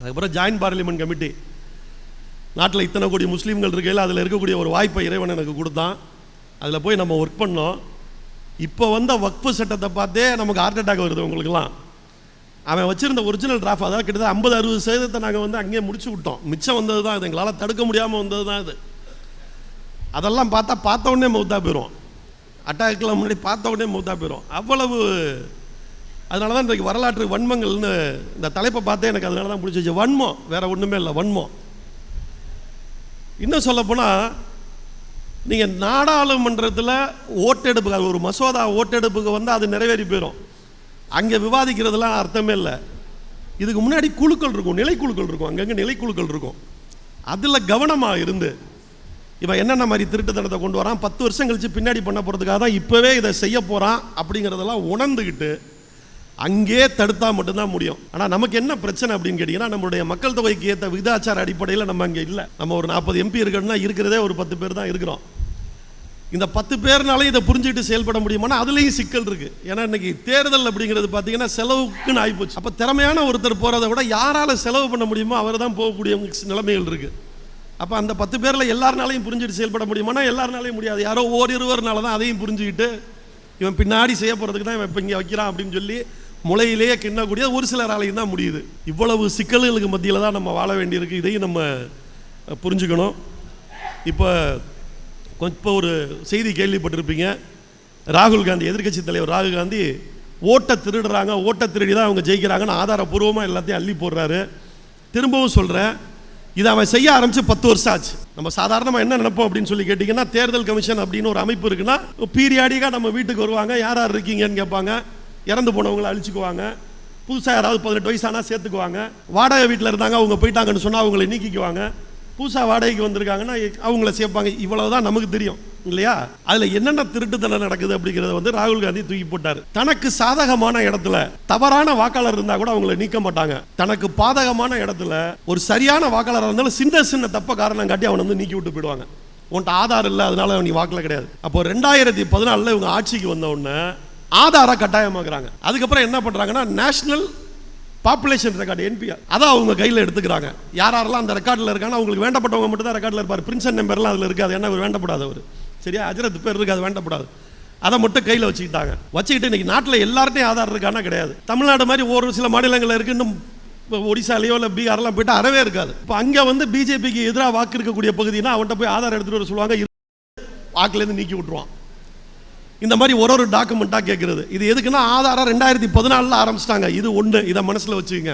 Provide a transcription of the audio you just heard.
அதுக்கப்புறம் joint parliament committee, நாட்டில் இத்தனை கோடி முஸ்லீம்கள் இருக்கையில் அதில் இருக்கக்கூடிய ஒரு வாய்ப்பை இறைவன் எனக்கு கொடுத்தான். அதில் போய் நம்ம ஒர்க் பண்ணோம். இப்போ வந்த வக்ஃபு சட்டத்தை பார்த்தே நமக்கு ஹார்ட் அட்டாக் வருது உங்களுக்குலாம். அவன் வச்சுருந்த ஒரிஜினல் டிராஃப்ட், அதாவது கிட்டத்தட்ட 50-60% நாங்கள் அங்கேயே முடிச்சு விட்டோம். மிச்சம் வந்தது தான் இது, எங்களால் தடுக்க முடியாமல் வந்தது தான் இது. அதெல்லாம் பார்த்த உடனே மௌத்தா போயிடும். அட்டாக்கெலாம் முன்னாடி பார்த்த உடனே மௌத்தா போயிடும். அவ்வளவு. அதனால தான் இன்றைக்கு வரலாற்று வன்மங்கள்னு இந்த தலைப்பை பார்த்தே எனக்கு அதனால தான் பிடிச்சிச்சு. வன்மம், வேறு ஒன்றுமே இல்லை, வன்மம். இன்னும் சொல்லப்போனால், நீங்கள் நாடாளுமன்றத்தில் ஓட்டெடுப்பு, ஒரு மசோதா ஓட்டெடுப்புக்கு வந்து அது நிறைவேறி போயிடும். அங்கே விவாதிக்கிறதுலாம் அர்த்தமே இல்லை. இதுக்கு முன்னாடி குழுக்கள் இருக்கும், நிலைக்குழுக்கள் இருக்கும், அங்கங்கே நிலைக்குழுக்கள் இருக்கும். அதில் கவனமாக இருந்து இவன் என்னென்ன மாதிரி திருட்டுத்தனத்தை கொண்டு வரான், 10 வருஷம் கழித்து பின்னாடி பண்ண போகிறதுக்காக தான் இப்போவே இதை செய்ய போகிறான் அப்படிங்கிறதெல்லாம் உணர்ந்துக்கிட்டு அங்கே தடுத்தா மட்டும்தான் முடியும். ஆனால் நமக்கு என்ன பிரச்சனை அப்படின்னு கேட்டிங்கன்னா, நம்மளுடைய மக்கள் தொகைக்கு ஏற்ற விகிதாச்சார அடிப்படையில் நம்ம அங்கே இல்லை. நம்ம ஒரு 40 MP இருக்கணும்னா இருக்கிறதே ஒரு 10 பேர் தான் இருக்கிறோம். இந்த 10 பேர்னாலும் இதை புரிஞ்சுக்கிட்டு செயல்பட முடியுமானா அதுலேயும் சிக்கல் இருக்குது. ஏன்னா இன்றைக்கி தேர்தல் அப்படிங்கிறது பார்த்தீங்கன்னா செலவுக்குன்னு ஆகிப்போச்சு. அப்போ திறமையான ஒருத்தர் போகிறத விட யாரால் செலவு பண்ண முடியுமோ அவர் தான் போகக்கூடிய நிலைமைகள் இருக்குது. அப்போ அந்த 10 பேரில் எல்லாருனாலையும் புரிஞ்சுட்டு செயல்பட முடியுமானா எல்லாருனாலையும் முடியாது. யாரோ ஓரிருவர்னால தான் அதையும் புரிஞ்சுக்கிட்டு இவன் பின்னாடி செய்ய போகிறதுக்கு தான் இவன் இப்போ இங்கே வைக்கிறான் அப்படின்னு சொல்லி முளையிலேயே கிண்ணக்கூடிய ஒரு சிலராலையும் தான் முடியுது. இவ்வளவு சிக்கல்களுக்கு மத்தியில் தான் நம்ம வாழ வேண்டியிருக்கு. இதையும் நம்ம புரிஞ்சுக்கணும். இப்போ ஒரு செய்தி கேள்விப்பட்டிருப்பீங்க. ராகுல் காந்தி, எதிர்க்கட்சி தலைவர் ராகுல் காந்தி ஓட்டை திருடுறாங்க, ஓட்டை திருடி தான் அவங்க ஜெயிக்கிறாங்கன்னு ஆதாரப்பூர்வமாக எல்லாத்தையும் அள்ளி போடுறாரு. திரும்பவும் சொல்கிறேன், இதை அவன் செய்ய ஆரம்பித்து 10 வருஷம் ஆச்சு. நம்ம சாதாரணமாக என்ன நினைப்போம் அப்படின்னு சொல்லி கேட்டிங்கன்னா, தேர்தல் கமிஷன் அப்படின்னு ஒரு அமைப்பு இருக்குன்னா பீரியாடிக்காக நம்ம வீட்டுக்கு வருவாங்க, யார் யார் இருக்கீங்கன்னு கேட்பாங்க, இறந்து போனவங்களை அழிச்சுக்குவாங்க, புதுசாக யாராவது 18 வயசானா சேர்த்துக்குவாங்க, வாடகை வீட்டில் இருந்தாங்க அவங்க போயிட்டாங்கன்னு சொன்னால் அவங்களை நீக்கிக்குவாங்க, புதுசாக வாடகைக்கு வந்திருக்காங்கன்னா அவங்கள சேர்ப்பாங்க. இவ்வளவு தான் நமக்கு தெரியும் இல்லையா? அதில் என்னென்ன திருட்டுத்தனம் நடக்குது அப்படிங்கிறத வந்து ராகுல் காந்தி தூக்கி போட்டார். தனக்கு சாதகமான இடத்துல தவறான வாக்காளர் இருந்தால் கூட அவங்கள நீக்க மாட்டாங்க. தனக்கு பாதகமான இடத்துல ஒரு சரியான வாக்காளராக இருந்தாலும் சின்ன சின்ன தப்ப காரணம் காட்டி அவனை வந்து நீக்கி விட்டு போயிடுவாங்க. உன்ட்ட ஆதார் இல்லை அதனால நீ வாக்கில் கிடையாது. அப்போ 2014 இவங்க ஆட்சிக்கு வந்த உடனே ஆதார கட்டாயமாக்குறாங்க. அதுக்கப்புறம் என்ன பண்ணுறாங்கன்னா, நேஷனல் பாப்புலேஷன் ரெக்கார்டு NPR அதான் அவங்க கையில் எடுத்துக்கிறாங்க. யாரெல்லாம் அந்த ரெக்கார்டில் இருக்காங்க அவங்களுக்கு வேண்டப்பட்டவங்க மட்டும் தான் ரெக்கார்டில் இருப்பார். பிரின்சன் நம்பர்லாம் அதில் இருக்காது. ஏன்னா அவர் வேண்டப்படாதவர், சரியா? அஜரத் பேர் இருக்காது, வேண்டப்படாது. அதை மட்டும் கையில் வச்சுக்கிட்டு இன்றைக்கி நாட்டில் எல்லார்ட்டையும் ஆதார் இருக்கானா கிடையாது. தமிழ்நாடு மாதிரி ஒரு சில மாநிலங்களில் இருக்குது. இன்னும் ஒடிசாலையோ இல்லை பீகார்லாம் போய்ட்டு அறவே இருக்காது. இப்போ அங்கே வந்து பிஜேபிக்கு எதிராக வாக்கு இருக்கக்கூடிய பகுதினா அவன்கிட்ட போய் ஆதார் எடுத்துகிட்டு வர சொல்லுவாங்க, வாக்குலேருந்து நீக்கி விட்டுருவான். இந்த மாதிரி ஒரு டாக்குமெண்ட்டாக கேட்குறது. இது எதுக்குன்னா ஆதாரம் 2014 ஆரம்பிச்சிட்டாங்க. இது ஒன்று, இதை மனசில் வச்சுக்கோங்க.